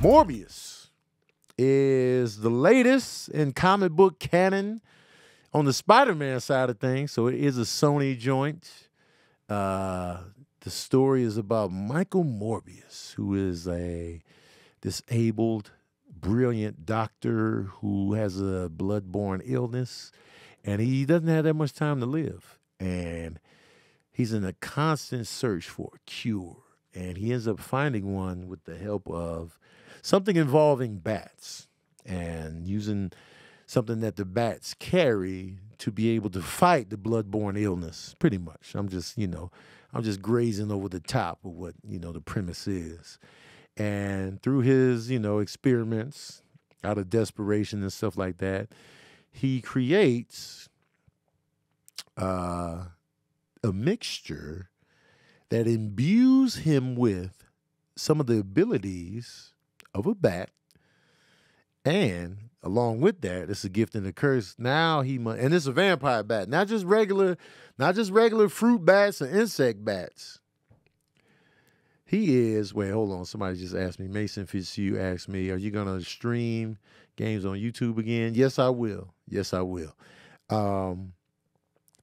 Morbius is the latest in comic book canon on the Spider-Man side of things. So it is a Sony joint. The story is about Michael Morbius, who is a disabled, brilliant doctor who has a blood-borne illness, and he doesn't have that much time to live. And he's in a constant search for a cure. And he ends up finding one with the help of something involving bats and using something that the bats carry to be able to fight the blood-borne illness, pretty much. I'm just grazing over the top of what, the premise is. And through his, experiments out of desperation and stuff like that, he creates a mixture that imbues him with some of the abilities of a bat, and along with that, it's a gift and a curse. Now and it's a vampire bat, not just regular fruit bats or insect bats. He is. Wait, hold on. Somebody just asked me. Mason Fitzhugh asked me, "Are you gonna stream games on YouTube again?" Yes, I will. Yes, I will.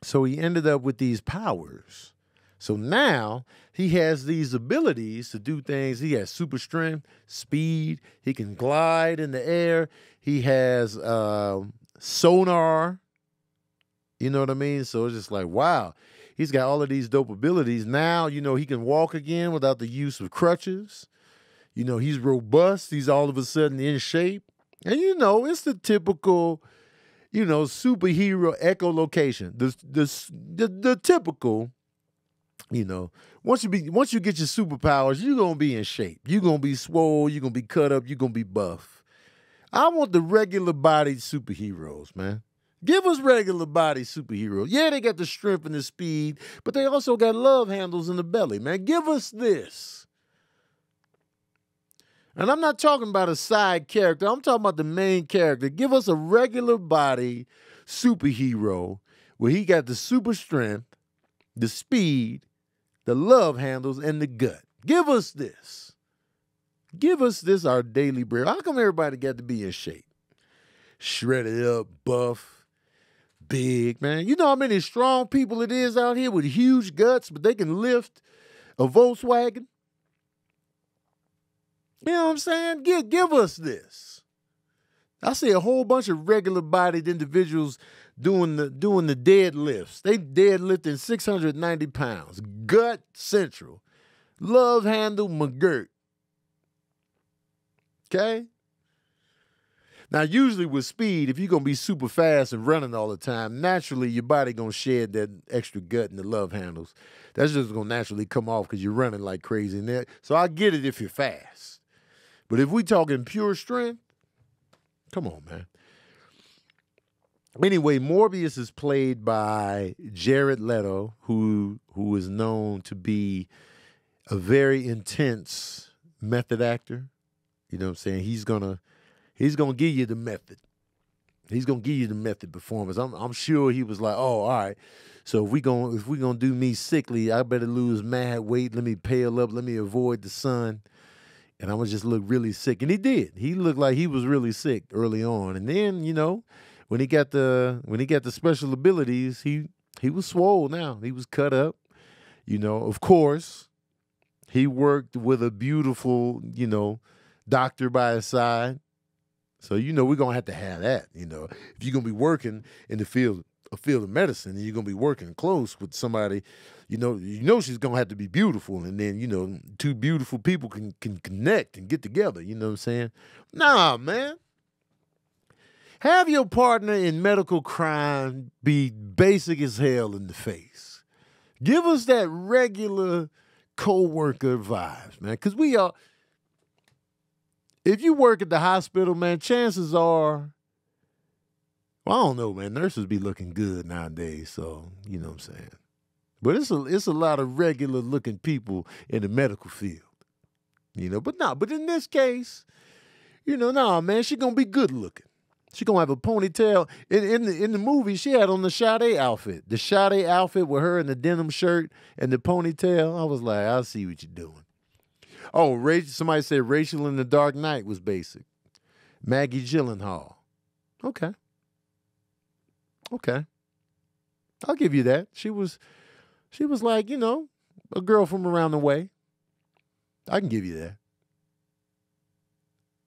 So he ended up with these powers. So now he has these abilities to do things. He has super strength, speed. He can glide in the air. He has sonar. You know what I mean? So it's just like, wow. He's got all of these dope abilities. Now, he can walk again without the use of crutches. He's robust. He's all of a sudden in shape. And, it's the typical, superhero echolocation. The typical, once you get your superpowers, you're going to be in shape. You're going to be swole. You're going to be cut up. You're going to be buff. I want the regular bodied superheroes, man. Give us regular body superheroes. Yeah, they got the strength and the speed, but they also got love handles in the belly, man. Give us this. And I'm not talking about a side character. I'm talking about the main character. Give us a regular body superhero where he got the super strength, the speed, the love handles, and the gut. Give us this. Give us this, our daily bread. How come everybody got to be in shape? Shredded up, buff, big, man. You know how many strong people it is out here with huge guts, but they can lift a Volkswagen? You know what I'm saying? Give us this. I see a whole bunch of regular-bodied individuals doing the deadlifts. They deadlifting 690 pounds. Gut central. Love handle McGirt. Okay? Now, usually with speed, if you're going to be super fast and running all the time, naturally your body going to shed that extra gut and the love handles. That's just going to naturally come off because you're running like crazy. So I get it if you're fast. But if we talking pure strength, come on, man. Anyway, Morbius is played by Jared Leto, who is known to be a very intense method actor. You know what I'm saying? He's gonna give you the method. He's gonna give you the method performance. I'm sure he was like, oh, all right. So if we gonna do me sickly, I better lose mad weight. Let me pale up. Let me avoid the sun. And I'm gonna just look really sick. And he did. He looked like he was really sick early on. And then, when he got the special abilities, he was swole now. He was cut up. Of course, he worked with a beautiful, doctor by his side. So, we're going to have that, If you're going to be working in the field of medicine and you're going to be working close with somebody, she's going to have to be beautiful. And then, two beautiful people can connect and get together. You know what I'm saying? Nah, man. Have your partner in medical crime be basic as hell in the face. Give us that regular co-worker vibes, man. Because if you work at the hospital, man, chances are, I don't know, man, nurses be looking good nowadays, so, you know what I'm saying. But it's a lot of regular looking people in the medical field, but in this case, man, she gonna be good looking. She gonna have a ponytail. In the movie, she had on the Sade outfit. The Sade outfit with her in the denim shirt and the ponytail. I was like, I see what you're doing. Oh, somebody said Rachel in the Dark Knight was basic. Maggie Gyllenhaal. Okay. Okay. I'll give you that. She was like, a girl from around the way. I can give you that.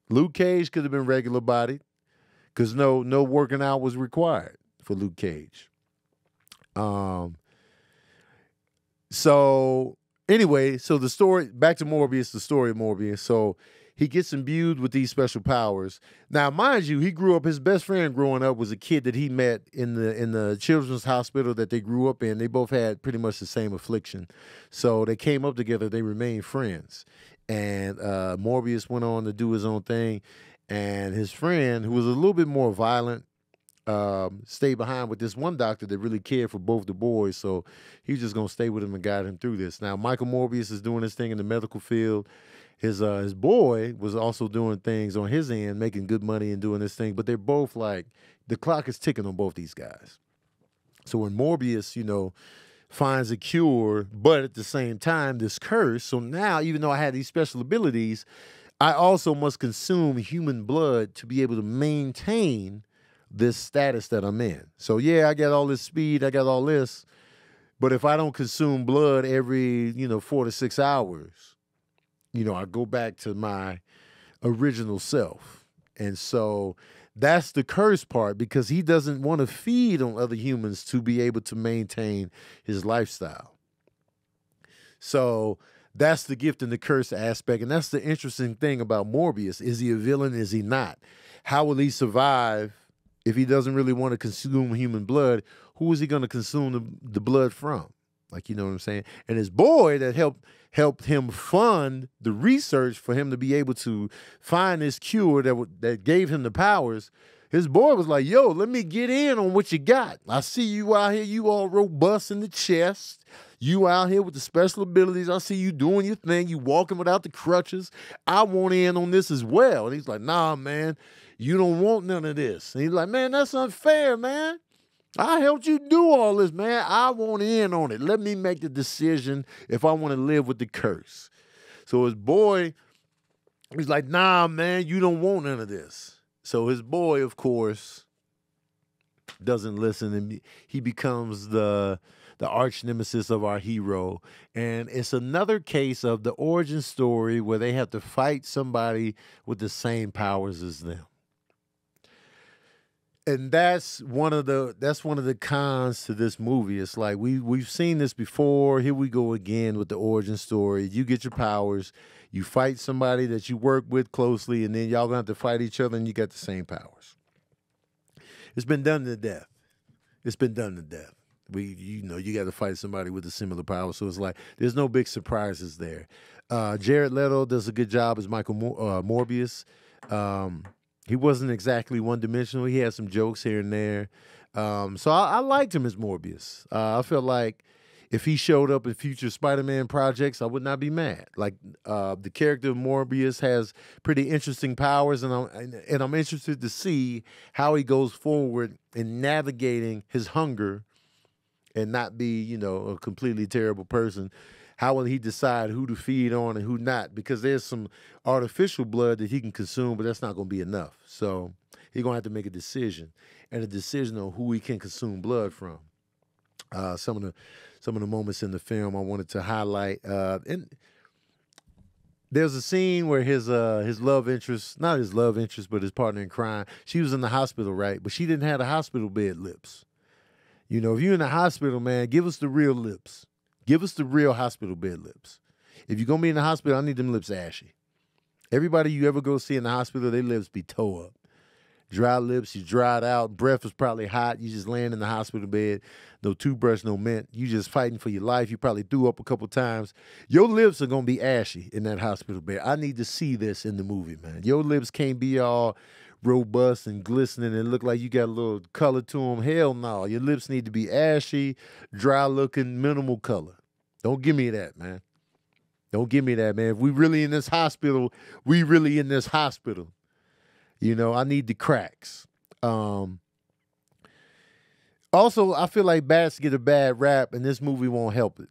Luke Cage could have been regular bodied because no working out was required for Luke Cage. So anyway, so the story, back to Morbius, the story of Morbius. So he gets imbued with these special powers. Now, mind you, his best friend growing up was a kid that he met in the children's hospital that they grew up in. They both had pretty much the same affliction. So they came up together, they remained friends. And Morbius went on to do his own thing. And his friend, who was a little bit more violent, stayed behind with this one doctor that really cared for both the boys. So he's just going to stay with him and guide him through this. Now, Michael Morbius is doing his thing in the medical field. His boy was also doing things on his end, making good money and doing this thing. But they're both like, the clock is ticking on both these guys. So when Morbius, finds a cure, but at the same time, this curse. So now, even though I had these special abilities, I also must consume human blood to be able to maintain this status that I'm in. So yeah, I got all this speed, I got all this, but if I don't consume blood every, 4 to 6 hours, I go back to my original self. And so that's the curse part, because he doesn't want to feed on other humans to be able to maintain his lifestyle. So that's the gift and the curse aspect. And that's the interesting thing about Morbius. Is he a villain? Is he not? How will he survive if he doesn't really want to consume human blood? Who is he going to consume the blood from? Like, you know what I'm saying? And his boy that helped him fund the research for him to be able to find this cure that gave him the powers. His boy was like, yo, let me get in on what you got. I see you out here. You all robust in the chest. You out here with the special abilities. I see you doing your thing. You walking without the crutches. I want in on this as well. And he's like, nah, man, you don't want none of this. And he's like, man, that's unfair, man. I helped you do all this, man. I want in on it. Let me make the decision if I want to live with the curse. So his boy, he's like, nah, man, you don't want none of this. So his boy, of course, doesn't listen, and he becomes the arch nemesis of our hero. And it's another case of the origin story where they have to fight somebody with the same powers as them. And that's one of the cons to this movie. It's like we've seen this before. Here we go again with the origin story. You get your powers, you fight somebody that you work with closely, and then y'all gonna have to fight each other, and you got the same powers. It's been done to death. It's been done to death. You got to fight somebody with a similar power, so it's like there's no big surprises there. Jared Leto does a good job as Michael Morbius. He wasn't exactly one-dimensional. He had some jokes here and there. So I liked him as Morbius. I felt like if he showed up in future Spider-Man projects, I would not be mad. Like the character of Morbius has pretty interesting powers, and I'm interested to see how he goes forward in navigating his hunger and not be, a completely terrible person. How will he decide who to feed on and who not? Because there's some artificial blood that he can consume, but that's not going to be enough. So he's going to have to make a decision, and a decision on who he can consume blood from. Some of the moments in the film I wanted to highlight. And there's a scene where his love interest, not his love interest, but his partner in crime, she was in the hospital, right? But she didn't have the hospital bed lips. If you're in the hospital, man, give us the real lips. Give us the real hospital bed lips. If you're going to be in the hospital, I need them lips ashy. Everybody you ever go see in the hospital, their lips be toe up. Dry lips, you dried out. Breath was probably hot. You just laying in the hospital bed. No toothbrush, no mint. You just fighting for your life. You probably threw up a couple times. Your lips are going to be ashy in that hospital bed. I need to see this in the movie, man. Your lips can't be all robust and glistening and look like you got a little color to them. Hell no. Your lips need to be ashy, dry looking, minimal color. Don't give me that, man. Don't give me that, man. If we really in this hospital, we really in this hospital. I need the cracks. Also, I feel like bats get a bad rap, and this movie won't help it.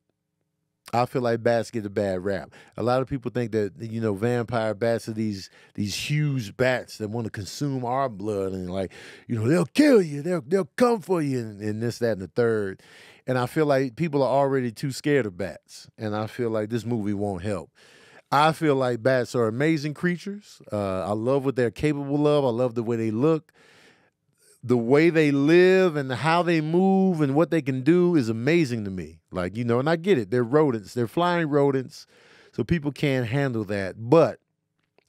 I feel like bats get a bad rap. A lot of people think that vampire bats are these huge bats that want to consume our blood and like they'll kill you, they'll come for you and this that and the third. And I feel like people are already too scared of bats, and I feel like this movie won't help. I feel like bats are amazing creatures. I love what they're capable of. I love the way they look. The way they live and how they move and what they can do is amazing to me. Like, and I get it. They're rodents. They're flying rodents, so people can't handle that. But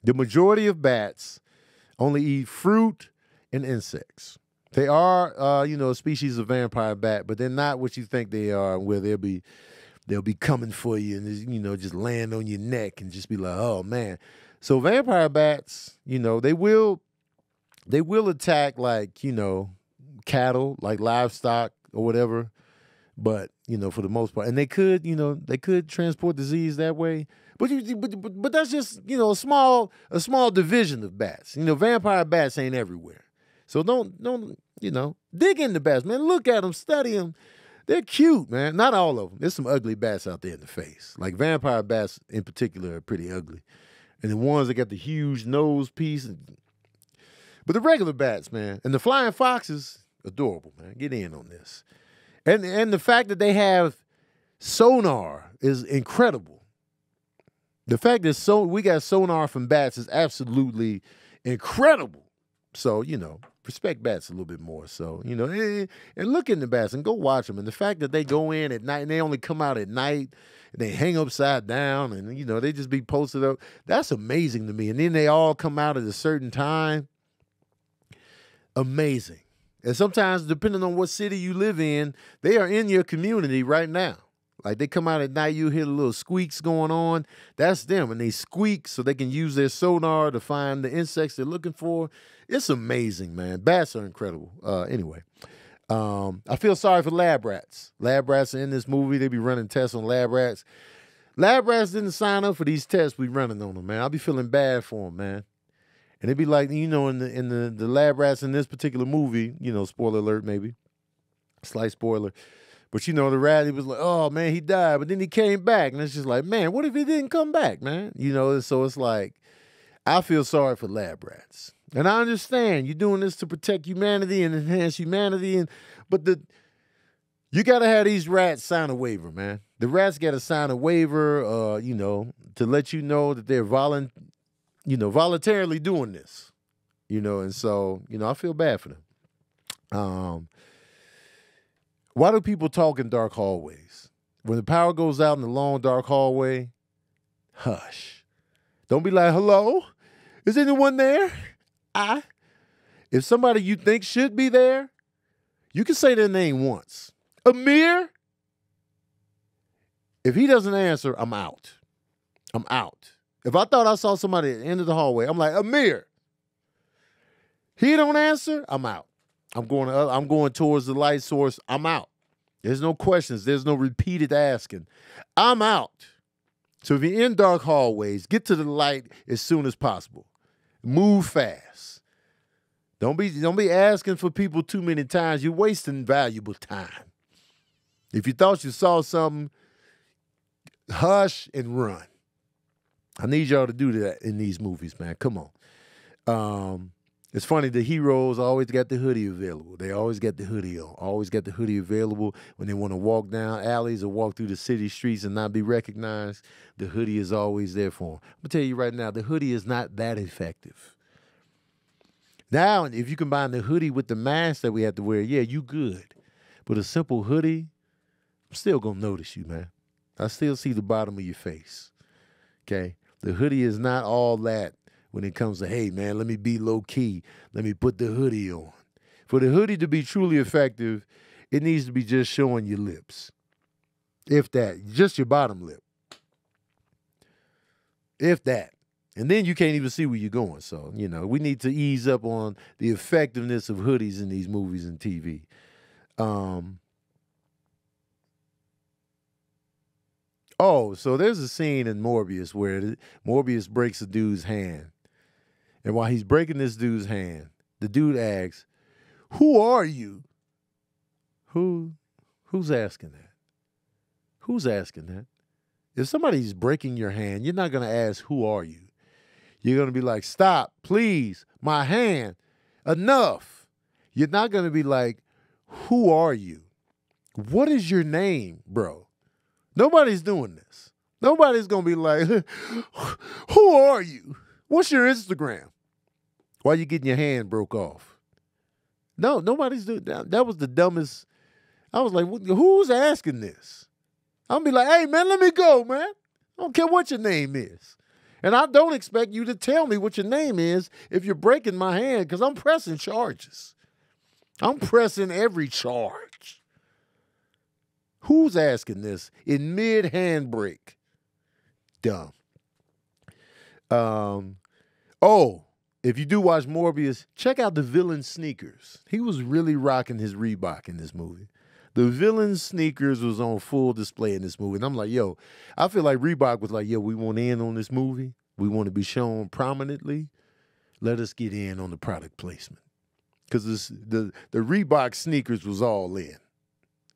the majority of bats only eat fruit and insects. They are, a species of vampire bat, but they're not what you think they are, where they'll be coming for you and just land on your neck and just be like, oh man. So vampire bats, they will attack like, cattle, like livestock or whatever. But, for the most part. And they could transport disease that way. But that's just, a small division of bats. Vampire bats ain't everywhere. So don't dig into bats, man. Look at them, study them. They're cute, man. Not all of them. There's some ugly bats out there in the face. Like vampire bats in particular are pretty ugly. And the ones that got the huge nose piece. But the regular bats, man, and the flying foxes, adorable, man. Get in on this. And the fact that they have sonar is incredible. The fact that we got sonar from bats is absolutely incredible. So, respect bats a little bit more. So, and look into bats and go watch them. And the fact that they go in at night and they only come out at night and they hang upside down and, they just be posted up, that's amazing to me. And then they all come out at a certain time. Amazing. And sometimes, depending on what city you live in, they are in your community right now. Like they come out at night, you hear the little squeaks going on. That's them. And they squeak so they can use their sonar to find the insects they're looking for. It's amazing, man. Bats are incredible. Anyway, I feel sorry for lab rats. Lab rats are in this movie. They be running tests on lab rats. Lab rats didn't sign up for these tests we running on them, man. I'll be feeling bad for them, man. And it'd be like, in the lab rats in this particular movie, spoiler alert maybe, slight spoiler. But, the rat, he was like, oh, man, he died. But then he came back. And it's just like, man, what if he didn't come back, man? So it's like, I feel sorry for lab rats. And I understand you're doing this to protect humanity and enhance humanity. But you got to have these rats sign a waiver, man. The rats got to sign a waiver, to let you know that they're voluntarily doing this, and so, I feel bad for them. Why do people talk in dark hallways? When the power goes out in the long, dark hallway, hush. Don't be like, hello? Is anyone there? If somebody you think should be there, you can say their name once. Amir? If he doesn't answer, I'm out. I'm out. If I thought I saw somebody at the end of the hallway, I'm like, Amir. He don't answer, I'm out. I'm going towards the light source. I'm out. There's no questions. There's no repeated asking. I'm out. So if you're in dark hallways, get to the light as soon as possible. Move fast. Don't be asking for people too many times. You're wasting valuable time. If you thought you saw something, hush and run. I need y'all to do that in these movies, man. Come on. It's funny, the heroes always got the hoodie available. They always got the hoodie on. Always got the hoodie available when they want to walk down alleys or walk through the city streets and not be recognized. The hoodie is always there for them. I'm going to tell you right now, the hoodie is not that effective. Now, if you combine the hoodie with the mask that we have to wear, yeah, you good. But a simple hoodie, I'm still going to notice you, man. I still see the bottom of your face, okay? The hoodie is not all that when it comes to, hey, man, let me be low-key. Let me put the hoodie on. For the hoodie to be truly effective, it needs to be just showing your lips. If that, just your bottom lip. If that. And then you can't even see where you're going. So, we need to ease up on the effectiveness of hoodies in these movies and TV. So there's a scene in Morbius where Morbius breaks a dude's hand. And while he's breaking this dude's hand, the dude asks, who are you? Who's asking that? Who's asking that? If somebody's breaking your hand, you're not going to ask, who are you? You're going to be like, stop, please, my hand, enough. You're not going to be like, who are you? What is your name, bro? Nobody's doing this. Nobody's going to be like, who are you? What's your Instagram? Why you getting your hand broke off? No, nobody's doing that. That was the dumbest. I was like, who's asking this? I'm be like, hey, man, let me go, man. I don't care what your name is. And I don't expect you to tell me what your name is if you're breaking my hand, because I'm pressing charges. I'm pressing every charge. Who's asking this in mid-handbrake? Dumb. If you do watch Morbius, check out the villain sneakers. He was really rocking his Reebok in this movie. The villain sneakers was on full display in this movie. And I'm like, yo, I feel like Reebok was like, yo, we want in on this movie. We want to be shown prominently. Let us get in on the product placement. Because the Reebok sneakers was all in.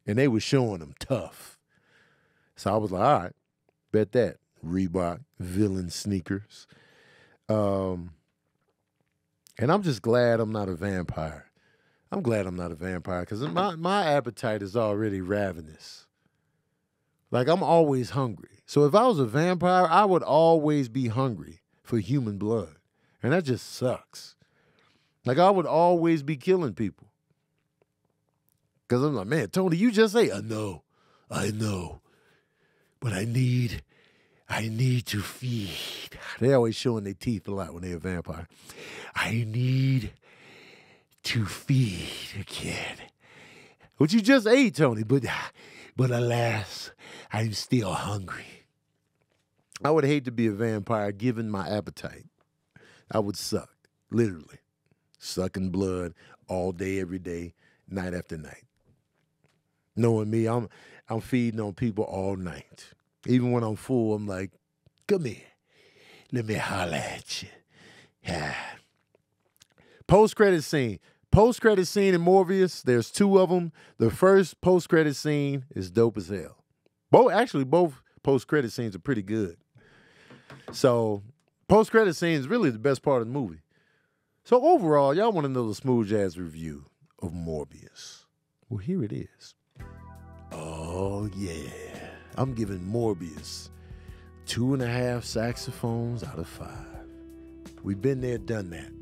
And they were showing them tough. So I was like, all right, bet that. Reebok, villain sneakers. And I'm just glad I'm not a vampire. I'm glad I'm not a vampire because my appetite is already ravenous. Like, I'm always hungry. So if I was a vampire, I would always be hungry for human blood. And that just sucks. Like, I would always be killing people. Because I'm like, man, Tony, you just say, I know. But I need to feed. They always showing their teeth a lot when they're a vampire. I need to feed a kid. What you just ate, Tony, but alas, I'm still hungry. I would hate to be a vampire given my appetite. I would suck, literally. Sucking blood all day, every day, night after night. Knowing me, I'm feeding on people all night. Even when I'm full, I'm like, come here. Let me holler at you. Yeah. Post-credit scene. Post-credit scene in Morbius, there's two of them. The first post-credit scene is dope as hell. Both post-credit scenes are pretty good. So, post-credit scene is really the best part of the movie. So, overall, y'all want to know the smooth jazz review of Morbius. Well, here it is. Oh, yeah. I'm giving Morbius 2.5 saxophones out of 5. We've been there, done that.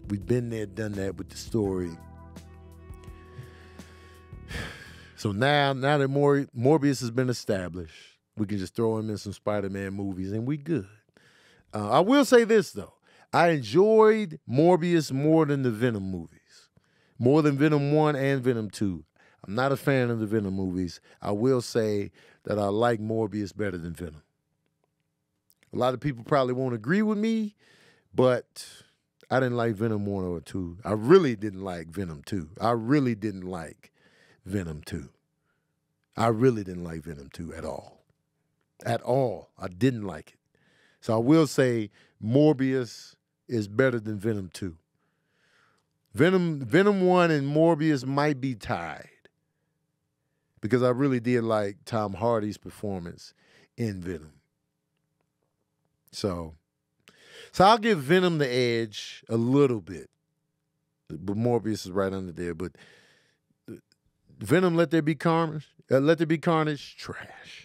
We've been there, done that with the story. So now that Morbius has been established, we can just throw him in some Spider-Man movies and we good. I will say this, though. I enjoyed Morbius more than the Venom movies. More than Venom 1 and Venom 2. I'm not a fan of the Venom movies. I will say that I like Morbius better than Venom. A lot of people probably won't agree with me, but I didn't like Venom 1 or 2. I really didn't like Venom 2. I really didn't like Venom 2. I really didn't like Venom 2 at all. At all. I didn't like it. So I will say Morbius is better than Venom 2. Venom 1 and Morbius might be tied because I really did like Tom Hardy's performance in Venom. So I'll give Venom the edge a little bit. But Morbius is right under there. But Venom, Let There Be Carnage, trash.